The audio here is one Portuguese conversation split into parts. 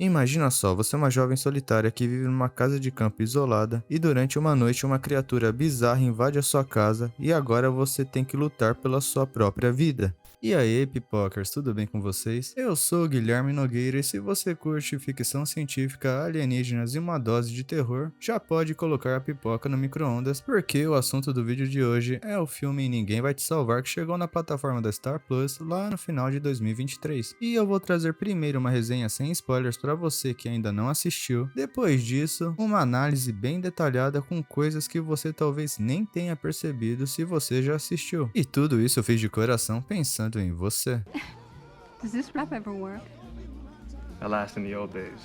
Imagina só, você é uma jovem solitária que vive numa casa de campo isolada e durante uma noite uma criatura bizarra invade a sua casa e agora você tem que lutar pela sua própria vida. E aí, pipocas, tudo bem com vocês? Eu sou o Guilherme Nogueira e se você curte ficção científica, alienígenas e uma dose de terror, já pode colocar a pipoca no micro-ondas, porque o assunto do vídeo de hoje é o filme Ninguém Vai Te Salvar, que chegou na plataforma da Star Plus lá no final de 2023. E eu vou trazer primeiro uma resenha sem spoilers para você que ainda não assistiu, depois disso, uma análise bem detalhada com coisas que você talvez nem tenha percebido se você já assistiu. E tudo isso eu fiz de coração pensando em você. Does this wrap ever work? Alas, in the old days,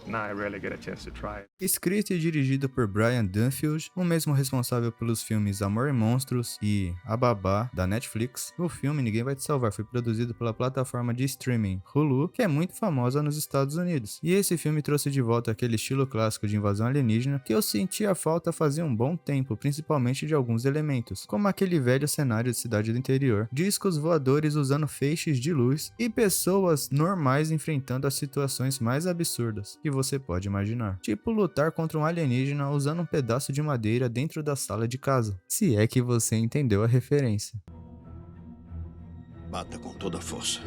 now I rarely get a chance to try it. Escrito e dirigido por Brian Dunfield, o mesmo responsável pelos filmes Amor e Monstros e A Babá, da Netflix, o filme Ninguém Vai Te Salvar foi produzido pela plataforma de streaming Hulu, que é muito famosa nos Estados Unidos. E esse filme trouxe de volta aquele estilo clássico de invasão alienígena que eu sentia falta fazia um bom tempo, principalmente de alguns elementos, como aquele velho cenário de cidade do interior, discos voadores usando feixes de luz e pessoas normais enfrentando as situações mais absurdas que você pode imaginar. Tipo lutar contra um alienígena usando um pedaço de madeira dentro da sala de casa. Se é que você entendeu a referência. Bata com toda a força.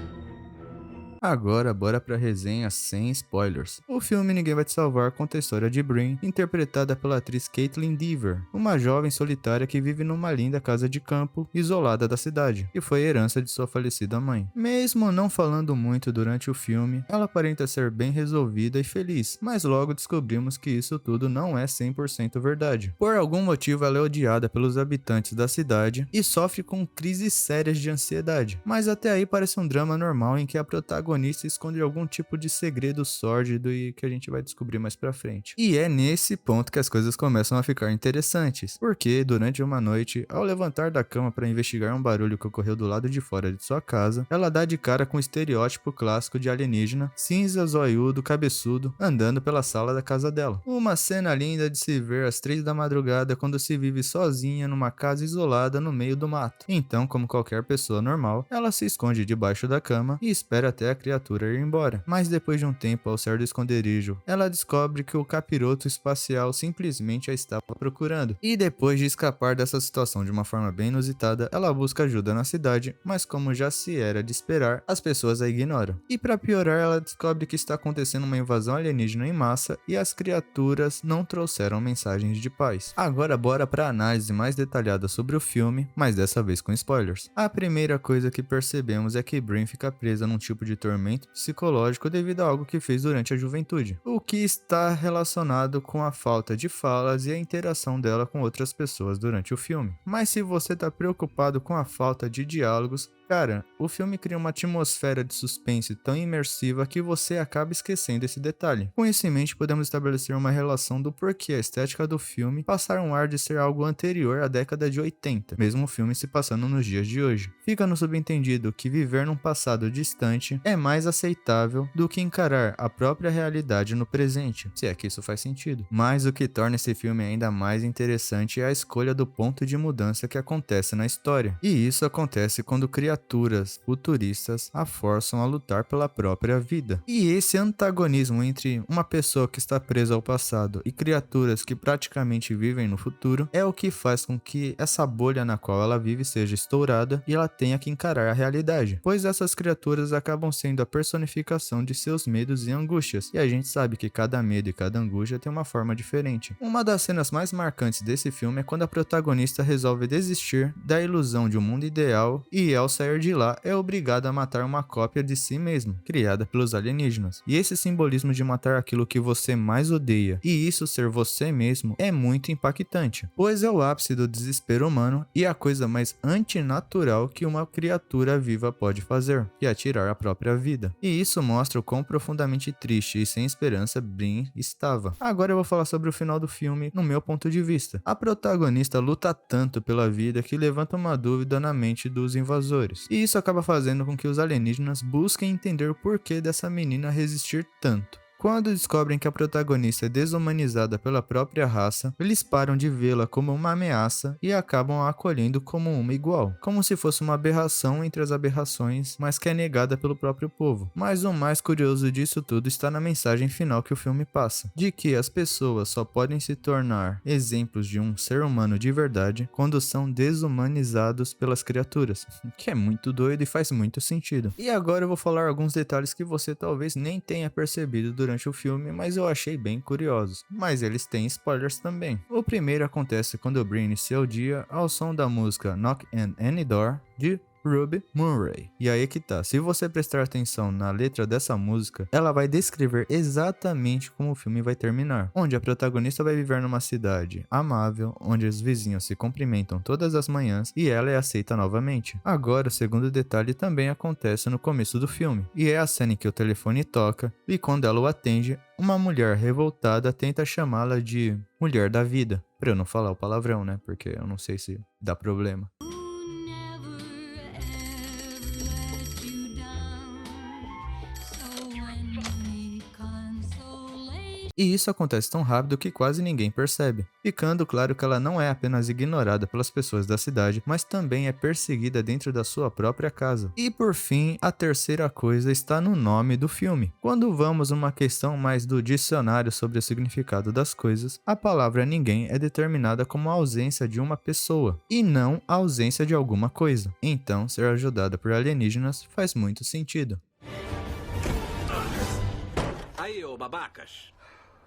Agora, bora pra resenha sem spoilers. O filme Ninguém Vai Te Salvar conta a história de Brin, interpretada pela atriz Caitlin Dever, uma jovem solitária que vive numa linda casa de campo, isolada da cidade, que foi herança de sua falecida mãe. Mesmo não falando muito durante o filme, ela aparenta ser bem resolvida e feliz, mas logo descobrimos que isso tudo não é 100% verdade. Por algum motivo ela é odiada pelos habitantes da cidade e sofre com crises sérias de ansiedade, mas até aí parece um drama normal em que a protagonista esconde algum tipo de segredo sórdido e que a gente vai descobrir mais pra frente. E é nesse ponto que as coisas começam a ficar interessantes, porque durante uma noite, ao levantar da cama para investigar um barulho que ocorreu do lado de fora de sua casa, ela dá de cara com o estereótipo clássico de alienígena, cinza, zoiudo, cabeçudo, andando pela sala da casa dela. Uma cena linda de se ver às 3 da madrugada quando se vive sozinha numa casa isolada no meio do mato. Então, como qualquer pessoa normal, ela se esconde debaixo da cama e espera até a criatura ir embora. Mas depois de um tempo ao sair do esconderijo, ela descobre que o capiroto espacial simplesmente a estava procurando. E depois de escapar dessa situação de uma forma bem inusitada, ela busca ajuda na cidade, mas como já se era de esperar, as pessoas a ignoram. E para piorar, ela descobre que está acontecendo uma invasão alienígena em massa e as criaturas não trouxeram mensagens de paz. Agora bora para análise mais detalhada sobre o filme, mas dessa vez com spoilers. A primeira coisa que percebemos é que Brin fica presa num tipo de tormento psicológico devido a algo que fez durante a juventude, o que está relacionado com a falta de falas e a interação dela com outras pessoas durante o filme. Mas se você está preocupado com a falta de diálogos, cara, o filme cria uma atmosfera de suspense tão imersiva que você acaba esquecendo esse detalhe. Com isso em mente, podemos estabelecer uma relação do porquê a estética do filme passar um ar de ser algo anterior à década de 80, mesmo o filme se passando nos dias de hoje. Fica no subentendido que viver num passado distante é mais aceitável do que encarar a própria realidade no presente, se é que isso faz sentido. Mas o que torna esse filme ainda mais interessante é a escolha do ponto de mudança que acontece na história. E isso acontece quando criaturas futuristas a forçam a lutar pela própria vida. E esse antagonismo entre uma pessoa que está presa ao passado e criaturas que praticamente vivem no futuro é o que faz com que essa bolha na qual ela vive seja estourada e ela tenha que encarar a realidade, pois essas criaturas acabam sendo a personificação de seus medos e angústias, e a gente sabe que cada medo e cada angústia tem uma forma diferente. Uma das cenas mais marcantes desse filme é quando a protagonista resolve desistir da ilusão de um mundo ideal e ao sair de lá é obrigada a matar uma cópia de si mesma, criada pelos alienígenas. E esse simbolismo de matar aquilo que você mais odeia, e isso ser você mesmo, é muito impactante, pois é o ápice do desespero humano e a coisa mais antinatural que uma criatura viva pode fazer, que é tirar a própria vida. E isso mostra o quão profundamente triste e sem esperança Brin estava. Agora eu vou falar sobre o final do filme no meu ponto de vista. A protagonista luta tanto pela vida que levanta uma dúvida na mente dos invasores. E isso acaba fazendo com que os alienígenas busquem entender o porquê dessa menina resistir tanto. Quando descobrem que a protagonista é desumanizada pela própria raça, eles param de vê-la como uma ameaça e acabam a acolhendo como uma igual, como se fosse uma aberração entre as aberrações, mas que é negada pelo próprio povo. Mas o mais curioso disso tudo está na mensagem final que o filme passa, de que as pessoas só podem se tornar exemplos de um ser humano de verdade quando são desumanizados pelas criaturas, que é muito doido e faz muito sentido. E agora eu vou falar alguns detalhes que você talvez nem tenha percebido durante o filme, mas eu achei bem curiosos. Mas eles têm spoilers também. O primeiro acontece quando o Brin inicia o dia ao som da música Knock on Any Door de Ruby Murray. E aí que tá, se você prestar atenção na letra dessa música, ela vai descrever exatamente como o filme vai terminar, onde a protagonista vai viver numa cidade amável, onde os vizinhos se cumprimentam todas as manhãs e ela é aceita novamente. Agora, o segundo detalhe também acontece no começo do filme, e é a cena em que o telefone toca, e quando ela o atende, uma mulher revoltada tenta chamá-la de mulher da vida. Pra eu não falar o palavrão, né, porque eu não sei se dá problema. E isso acontece tão rápido que quase ninguém percebe, ficando claro que ela não é apenas ignorada pelas pessoas da cidade, mas também é perseguida dentro da sua própria casa. E por fim, a terceira coisa está no nome do filme. Quando vamos uma questão mais do dicionário sobre o significado das coisas, a palavra ninguém é determinada como a ausência de uma pessoa, e não a ausência de alguma coisa. Então, ser ajudada por alienígenas faz muito sentido. Aí, ô babacas.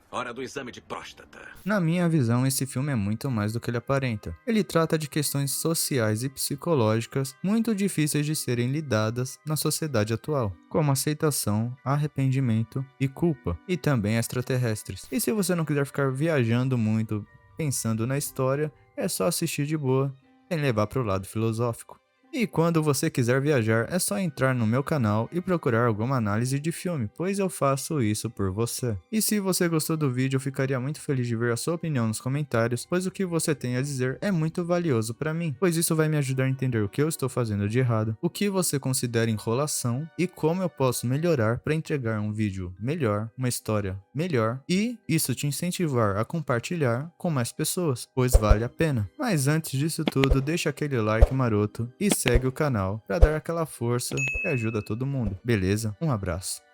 Hora do exame de próstata. Na minha visão, esse filme é muito mais do que ele aparenta. Ele trata de questões sociais e psicológicas muito difíceis de serem lidadas na sociedade atual, como aceitação, arrependimento e culpa, e também extraterrestres. E se você não quiser ficar viajando muito pensando na história, é só assistir de boa, sem levar para o lado filosófico. E quando você quiser viajar, é só entrar no meu canal e procurar alguma análise de filme, pois eu faço isso por você. E se você gostou do vídeo, eu ficaria muito feliz de ver a sua opinião nos comentários, pois o que você tem a dizer é muito valioso para mim, pois isso vai me ajudar a entender o que eu estou fazendo de errado, o que você considera enrolação e como eu posso melhorar para entregar um vídeo melhor, uma história melhor e isso te incentivar a compartilhar com mais pessoas, pois vale a pena. Mas antes disso tudo, deixa aquele like maroto e segue o canal para dar aquela força que ajuda todo mundo, beleza? Um abraço.